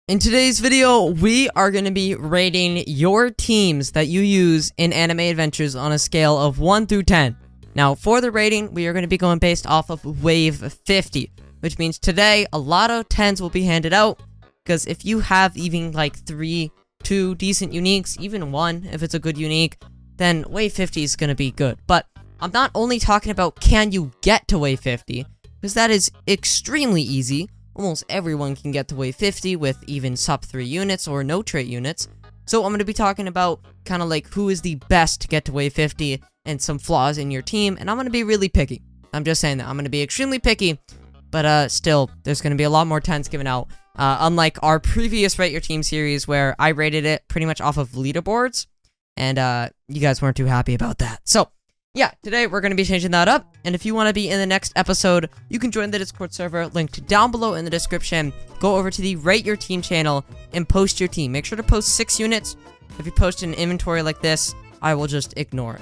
In today's video, we are going to be rating your teams that you use in Anime Adventures on a scale of 1 through 10. Now, for the rating, we are going to be going based off of Wave 50, which means today, a lot of 10s will be handed out, because if you have even like 2 decent uniques, even 1 if it's a good unique, then Wave 50 is going to be good. But I'm not only talking about can you get to Wave 50, because that is extremely easy. Almost everyone can get to Wave 50 with even sub 3 units or no trait units. So I'm going to be talking about kind of like who is the best to get to Wave 50 and some flaws in your team. And I'm going to be really picky. I'm just saying that. I'm going to be extremely picky. But still, there's going to be a lot more 10s given out. Unlike our previous Rate Your Team series where I rated it pretty much off of leaderboards. And you guys weren't too happy about that. So yeah, today we're going to be changing that up, and if you want to be in the next episode, you can join the Discord server, linked down below in the description. Go over to the Rate Your Team channel and post your team. Make sure to post 6 units. If you post an inventory like this, I will just ignore it.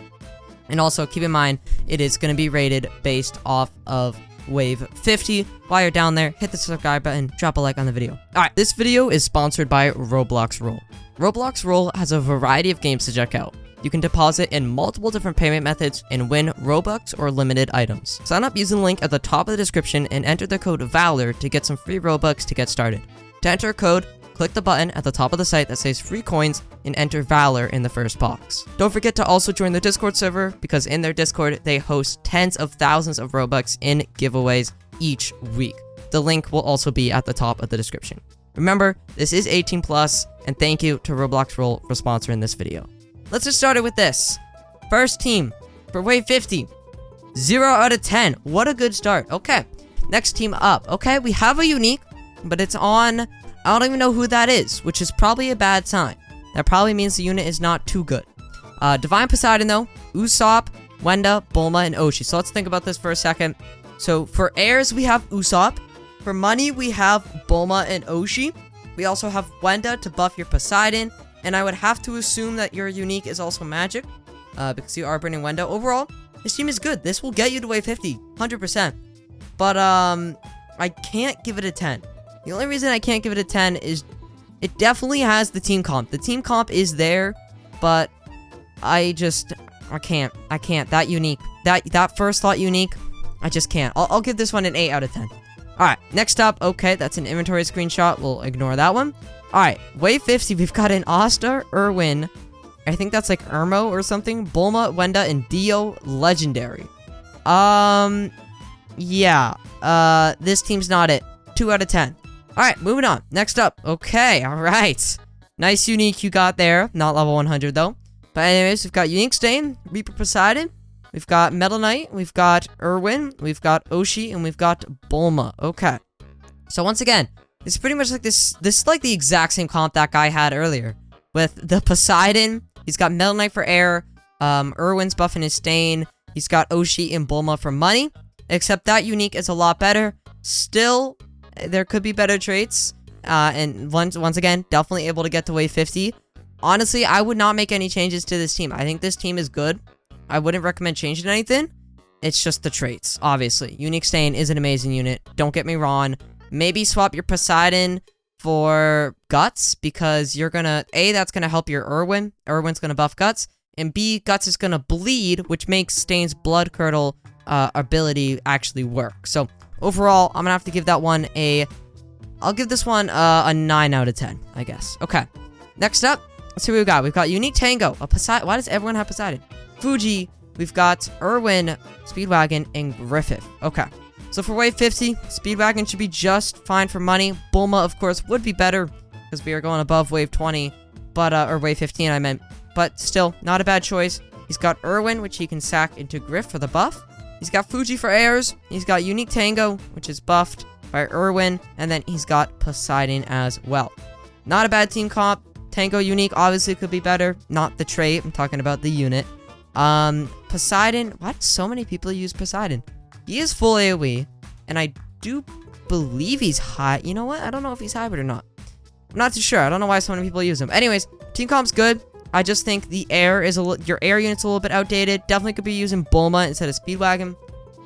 And also, keep in mind, it is going to be rated based off of Wave 50. While you're down there, hit the subscribe button, drop a like on the video. Alright, this video is sponsored by Roblox Roll. Roblox Roll has a variety of games to check out. You can deposit in multiple different payment methods and win Robux or limited items. Sign up using the link at the top of the description and enter the code VALOR to get some free Robux to get started. To enter a code, click the button at the top of the site that says free coins and enter VALOR in the first box. Don't forget to also join the Discord server, because in their Discord, they host tens of thousands of Robux in giveaways each week. The link will also be at the top of the description. Remember, this is 18+, and thank you to Roblox Roll for sponsoring this video. Let's get started with this. First team for Wave 50. 0 out of 10. What a good start. Okay. Next team up. Okay, we have a unique, but it's on... I don't even know who that is, which is probably a bad sign. That probably means the unit is not too good. Divine Poseidon, though. Usopp, Wenda, Bulma, and Oshi. So let's think about this for a second. So for airs, we have Usopp. For money, we have Bulma and Oshi. We also have Wenda to buff your Poseidon. And I would have to assume that your unique is also magic, because you are bringing Wenda. Overall, this team is good. This will get you to Wave 50, 100%. But, I can't give it a 10. The only reason I can't give it a 10 is it definitely has the team comp. The team comp is there, but I can't. That unique, that first thought unique, I just can't. I'll give this one an 8 out of 10. Alright, next up, okay, that's an inventory screenshot. We'll ignore that one. Alright, Wave 50, we've got an Asta, Erwin, I think that's like Irmo or something, Bulma, Wenda, and Dio, Legendary. Yeah, this team's not it. 2 out of 10. Alright, moving on. Next up, okay, alright. Nice unique you got there, not level 100 though. But anyways, we've got Unique Stain, Reaper Poseidon, we've got Metal Knight, we've got Erwin, we've got Oshi, and we've got Bulma. Okay. So once again, it's pretty much like this is like the exact same comp that guy had earlier. With the Poseidon, he's got Metal Knight for air, Erwin's buffing his Stain, he's got Oshi and Bulma for money, except that unique is a lot better. Still, there could be better traits, and once again, definitely able to get to Wave 50. Honestly, I would not make any changes to this team. I think this team is good. I wouldn't recommend changing anything. It's just the traits, obviously. Unique Stain is an amazing unit, don't get me wrong. Maybe swap your Poseidon for Guts, because you're gonna... A, that's gonna help your Erwin. Erwin's gonna buff Guts. And B, Guts is gonna bleed, which makes Stain's Blood Curdle ability actually work. So, overall, I'm gonna have to give that one a... I'll give this one a 9 out of 10, I guess. Okay. Next up, let's see what we've got. We've got Unique Tango, a Poseidon... Why does everyone have Poseidon? Fuji, we've got Erwin, Speedwagon, and Griffith. Okay. So for Wave 50, Speedwagon should be just fine for money. Bulma, of course, would be better, because we are going above Wave 20, but, or Wave 15, I meant. But still, not a bad choice. He's got Erwin, which he can sack into Griff for the buff. He's got Fuji for airs. He's got Unique Tango, which is buffed by Erwin. And then he's got Poseidon as well. Not a bad team comp. Tango Unique obviously could be better. Not the trait. I'm talking about the unit. Poseidon. Why do so many people use Poseidon? He is full AoE, and I do believe he's high. You know what? I don't know if he's hybrid or not. I'm not too sure. I don't know why so many people use him. Anyways, team comp's good. I just think the air is your air unit's a little bit outdated. Definitely could be using Bulma instead of Speedwagon.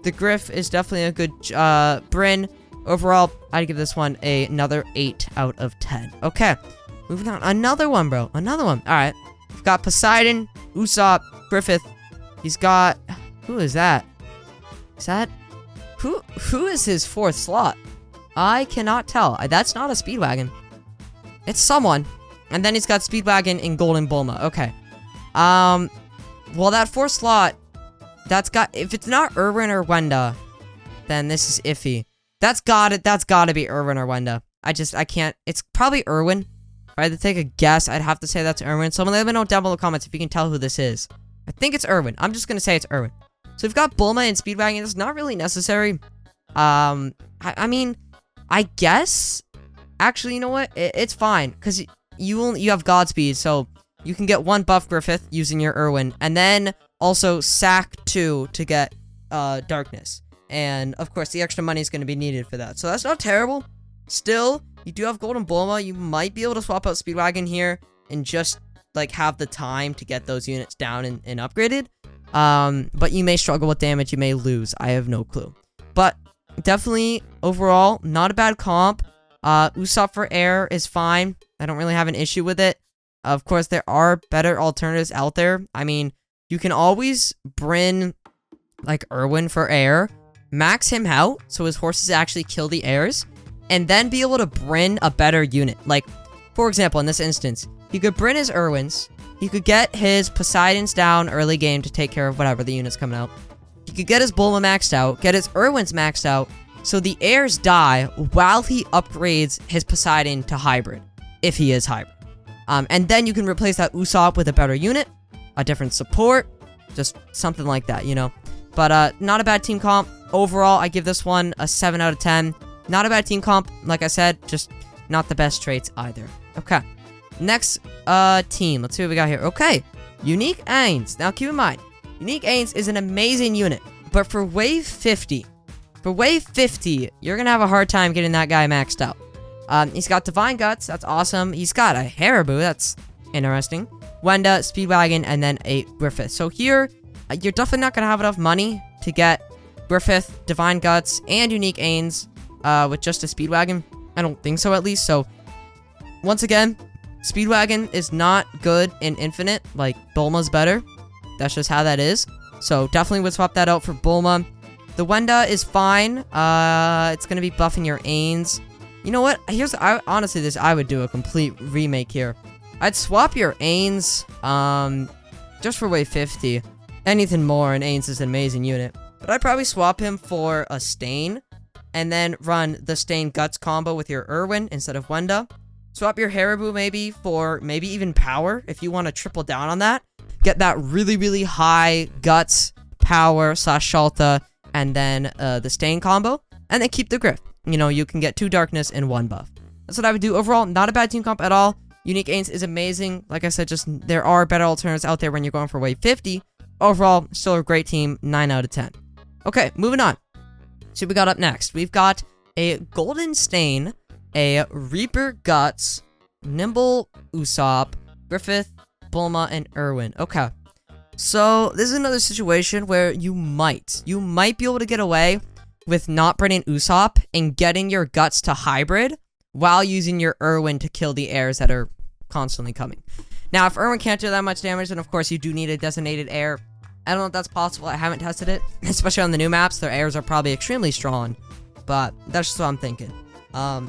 The Griff is definitely a good Bryn. Overall, I'd give this one another 8 out of 10. Okay, moving on. Another one, bro. Another one. All right. We've got Poseidon, Usopp, Griffith. He's got... Who is that? Is that... Who is his 4th slot? I cannot tell. That's not a Speedwagon. It's someone. And then he's got Speedwagon and Golden Bulma. Okay. Well, that 4th slot, that's got... If it's not Erwin or Wenda, then this is iffy. That's gotta be Erwin or Wenda. I can't... It's probably Erwin. If I had to take a guess, I'd have to say that's Erwin. Someone let me know down below in the comments if you can tell who this is. I think it's Erwin. I'm just gonna say it's Erwin. So we've got Bulma and Speedwagon. It's not really necessary. I mean, I guess... Actually, you know what? It's fine. Because you have Godspeed, so... You can get 1 buff Griffith using your Erwin. And then also sack 2 to get Darkness. And, of course, the extra money is going to be needed for that. So that's not terrible. Still, you do have Golden Bulma. You might be able to swap out Speedwagon here and just, like, have the time to get those units down and upgraded. But you may struggle with damage. You may lose. I have no clue. But definitely, overall, not a bad comp. Usopp for air is fine. I don't really have an issue with it. Of course, there are better alternatives out there. I mean, you can always bring, like, Erwin for air. Max him out, so his horses actually kill the heirs, and then be able to bring a better unit. Like, for example, in this instance, he could bring his Erwins, he could get his Poseidons down early game to take care of whatever the unit's coming out. He could get his Bulma maxed out, get his Erwins maxed out, so the heirs die while he upgrades his Poseidon to hybrid, if he is hybrid. And then you can replace that Usopp with a better unit, a different support, just something like that, you know. But, not a bad team comp. Overall, I give this one a 7 out of 10. Not a bad team comp, like I said, just not the best traits either. Okay. Next, team. Let's see what we got here. Okay. Unique Ains. Now, keep in mind, Unique Ains is an amazing unit. But for Wave 50, you're gonna have a hard time getting that guy maxed out. He's got Divine Guts. That's awesome. He's got a Haribo. That's interesting. Wenda, Speedwagon, and then a Griffith. So here, you're definitely not gonna have enough money to get Griffith, Divine Guts, and Unique Ains with just a Speedwagon. I don't think so, at least. So, once again, Speedwagon is not good in Infinite. Like, Bulma's better. That's just how that is. So, definitely would swap that out for Bulma. The Wenda is fine. It's going to be buffing your Ains. You know what? Honestly, I would do a complete remake here. I'd swap your Ains, just for Wave 50. Anything more, and Ains is an amazing unit. But I'd probably swap him for a Stain, and then run the Stain Guts combo with your Erwin instead of Wenda. Swap your Haribo maybe for maybe even Power, if you want to triple down on that. Get that really, really high Guts, Power, / Shalta, and then the Stain combo, and then keep the Griff. You know, you can get 2 Darkness and 1 buff. That's what I would do. Overall, not a bad team comp at all. Unique Ains is amazing. Like I said, just there are better alternatives out there when you're going for Wave 50. Overall, still a great team, 9 out of 10. Okay, moving on. So we got up next. We've got a Golden Stain, a Reaper Guts, Nimble Usopp, Griffith, Bulma, and Erwin. Okay. So this is another situation where you might be able to get away with not bringing Usopp and getting your Guts to hybrid while using your Erwin to kill the heirs that are constantly coming. Now, if Erwin can't do that much damage, then of course you do need a designated heir. I don't know if that's possible. I haven't tested it, especially on the new maps. Their heirs are probably extremely strong, but that's just what I'm thinking.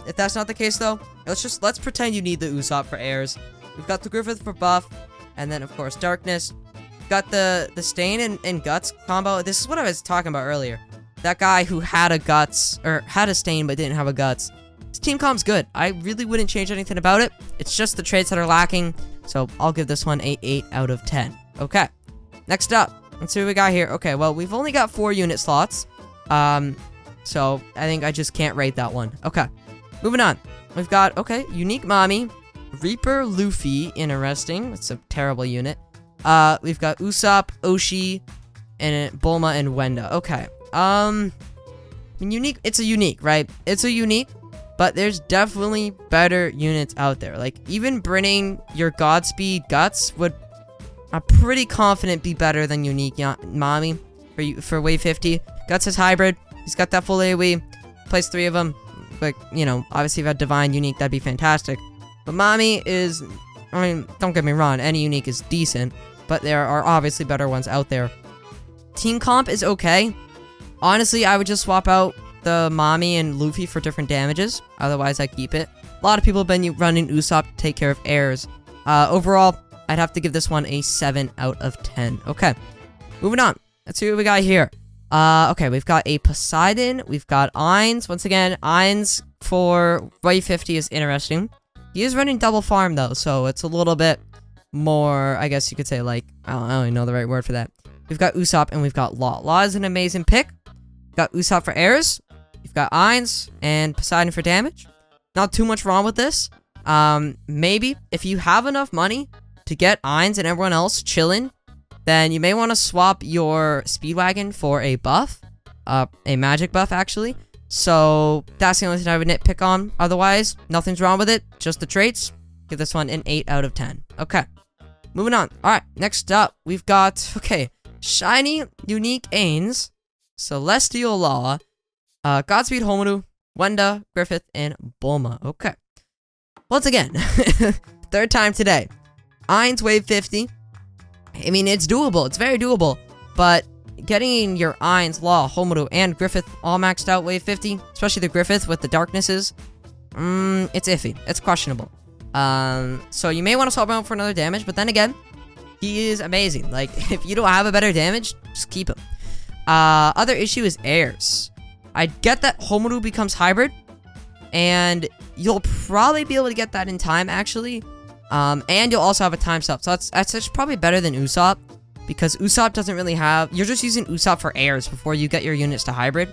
If that's not the case, though, let's pretend you need the Usopp for heirs. We've got the Griffith for buff, and then of course Darkness. We've got the Stain and Guts combo. This is what I was talking about earlier. That guy who had a Guts or had a Stain but didn't have a Guts. This team comp's good. I really wouldn't change anything about it. It's just the traits that are lacking. So I'll give this one a 8 out of 10. Okay. Next up. Let's see what we got here. Okay, well, we've only got 4 unit slots. So I think I just can't rate that one. Okay. Moving on. We've got, okay, Unique Mami, Reaper Luffy, interesting. That's a terrible unit. We've got Usopp, Oshi, and Bulma and Wenda. Okay. Unique, it's a unique, right? It's a unique, but there's definitely better units out there. Like, even bringing your Godspeed Guts would, I'm pretty confident, be better than Unique Mami for Wave 50. Guts is hybrid. He's got that full AoE. Plays 3 of them. Like, you know, obviously if you had Divine, Unique, that'd be fantastic. But Mommy is, I mean, don't get me wrong, any Unique is decent, but there are obviously better ones out there. Team Comp is okay. Honestly, I would just swap out the Mommy and Luffy for different damages. Otherwise, I keep it. A lot of people have been running Usopp to take care of airs. Overall, I'd have to give this one a 7 out of 10. Okay, moving on. Let's see what we got here. Okay, we've got a Poseidon. We've got Ainz. Once again, Ainz for Wave 50 is interesting. He is running double farm, though, so it's a little bit more, I guess you could say, like, I don't even know the right word for that. We've got Usopp and we've got Law. Law is an amazing pick. We've got Usopp for airs. You've got Ainz and Poseidon for damage. Not too much wrong with this. Maybe if you have enough money to get Ainz and everyone else chilling, then you may want to swap your Speedwagon for a buff. A magic buff, actually. So that's the only thing I would nitpick on. Otherwise, nothing's wrong with it. Just the traits. Give this one an 8 out of 10. Okay. Moving on. Alright, next up, we've got, okay, Shiny Unique Ainz, Celestial Law, Godspeed Homaru, Wenda, Griffith, and Bulma. Okay. Once again, third time today. Ainz Wave 50. I mean, it's doable. It's very doable. But getting your Ainz, Law, Homaru, and Griffith all maxed out Wave 50, especially the Griffith with the darknesses, it's iffy. It's questionable. So you may want to swap him out for another damage, but then again, he is amazing. Like, if you don't have a better damage, just keep him. Other issue is airs. I get that Homaru becomes hybrid, and you'll probably be able to get that in time, actually. And you'll also have a time stop, so that's probably better than Usopp, because Usopp doesn't really have, you're just using Usopp for airs before you get your units to hybrid,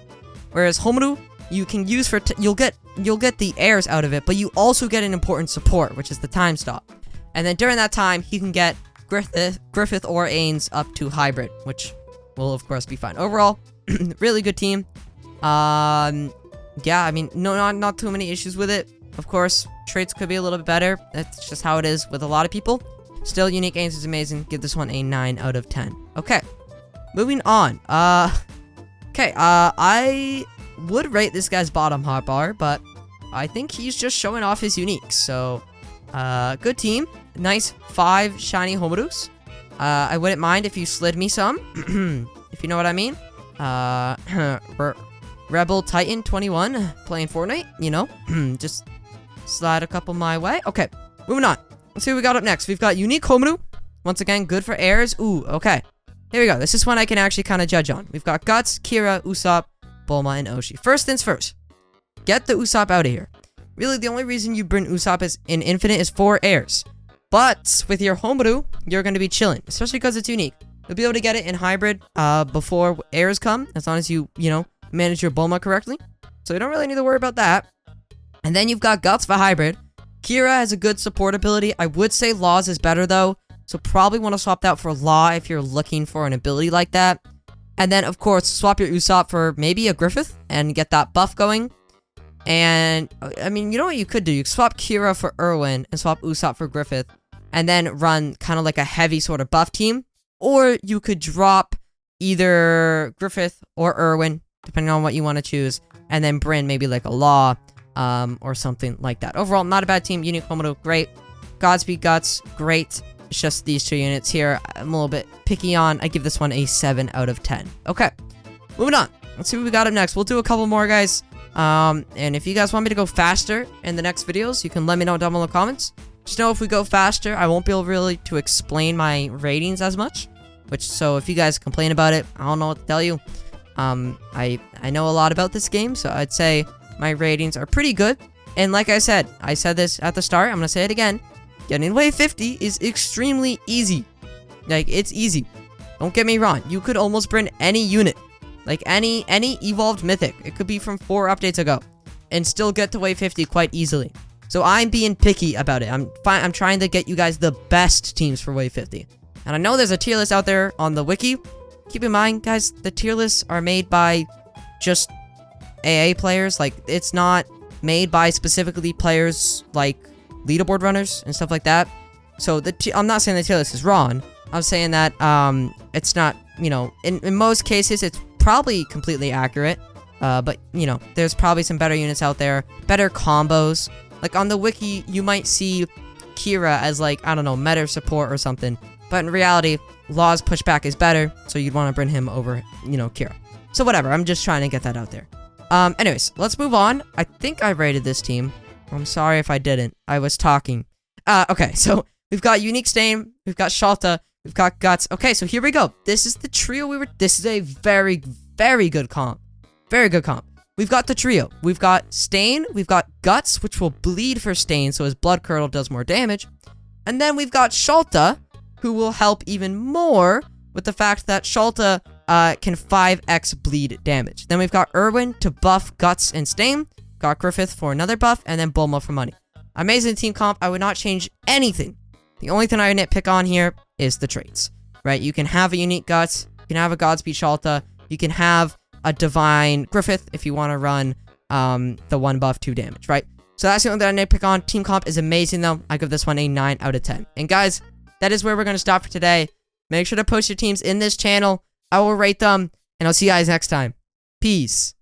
whereas Homaru, you can use for, you'll get the airs out of it, but you also get an important support, which is the time stop. And then during that time, he can get Griffith or Ainz up to hybrid, which will of course be fine. Overall, really good team. Yeah, I mean, not too many issues with it. Of course, traits could be a little bit better. That's just how it is with a lot of people. Still, Unique Ainz is amazing. Give this one a 9 out of 10. Okay, moving on. Okay, I would rate this guy's bottom hotbar, but I think he's just showing off his unique. So, good team. Nice 5 shiny Homarus. I wouldn't mind if you slid me some, if you know what I mean. Rebel Titan 21 playing Fortnite, you know, just slide a couple my way. Okay, moving on. Let's see what we got up next. We've got Unique Homaru. Once again, good for airs. Ooh, okay. Here we go. This is one I can actually kind of judge on. We've got Guts, Kira, Usopp, Bulma, and Oshi. First things first. Get the Usopp out of here. Really, the only reason you bring Usopp in Infinite is for airs. But with your Homaru, you're going to be chilling, especially because it's unique. You'll be able to get it in hybrid before airs come, as long as you know, manage your Bulma correctly. So you don't really need to worry about that. And then you've got Guts for hybrid. Kira has a good support ability. I would say Law's is better though, so probably want to swap that for Law if you're looking for an ability like that. And then, of course, swap your Usopp for maybe a Griffith and get that buff going. And, I mean, you know what you could do? You could swap Kira for Erwin and swap Usopp for Griffith, and then run kind of like a heavy sort of buff team. Or you could drop either Griffith or Erwin, depending on what you want to choose, and then bring maybe like a Law, or something like that. Overall, not a bad team. Unique Homaru, great. Godspeed Guts, great. It's just these two units here I'm a little bit picky on. I give this one a 7 out of 10. Okay, moving on. Let's see what we got up next. We'll do a couple more, guys. And if you guys want me to go faster in the next videos, you can let me know down below in the comments. Just know if we go faster, I won't be able really to explain my ratings as much. So if you guys complain about it, I don't know what to tell you. I know a lot about this game, so I'd say my ratings are pretty good. And like I said this at the start, I'm gonna say it again. Getting Wave 50 is extremely easy. Like, it's easy. Don't get me wrong. You could almost bring any unit. Like, any evolved mythic. It could be from 4 updates ago. And still get to Wave 50 quite easily. So I'm being picky about it. I'm trying to get you guys the best teams for Wave 50. And I know there's a tier list out there on the wiki. Keep in mind, guys, the tier lists are made by just AA players. Like, it's not made by specifically players like leaderboard runners and stuff like that. So I'm not saying the tier list is wrong. I'm saying that it's not, you know, in most cases it's probably completely accurate. But, you know, there's probably some better units out there. Better combos. Like, on the wiki, you might see Kira as, like, I don't know, meta support or something. But in reality, Law's pushback is better, so you'd want to bring him over, you know, Kira. So whatever, I'm just trying to get that out there. Anyways, let's move on. I think I rated this team. I'm sorry if I didn't. I was talking. Okay, so we've got Unique Stain, we've got Shalta, we've got Guts. Okay, so here we go. This is the trio this is a very, very good comp. Very good comp. We've got the trio. We've got Stain, we've got Guts, which will bleed for Stain, so his Blood Curdle does more damage. And then we've got Shalta, who will help even more with the fact that Shalta can 5x bleed damage. Then we've got Irwin to buff Guts and Stain, got Griffith for another buff, and then Bulma for money. Amazing team comp. I would not change anything. The only thing I would nitpick on here is the traits, right? You can have a unique Guts, you can have a Godspeed Shalta, you can have a Divine Griffith if you want to run the 1 buff 2 damage, right? So that's the only thing I nitpick on. Team comp is amazing though. I give this one a 9 out of 10. And guys, that is where we're going to stop for today. Make sure to post your teams in this channel. I will rate them, and I'll see you guys next time. Peace.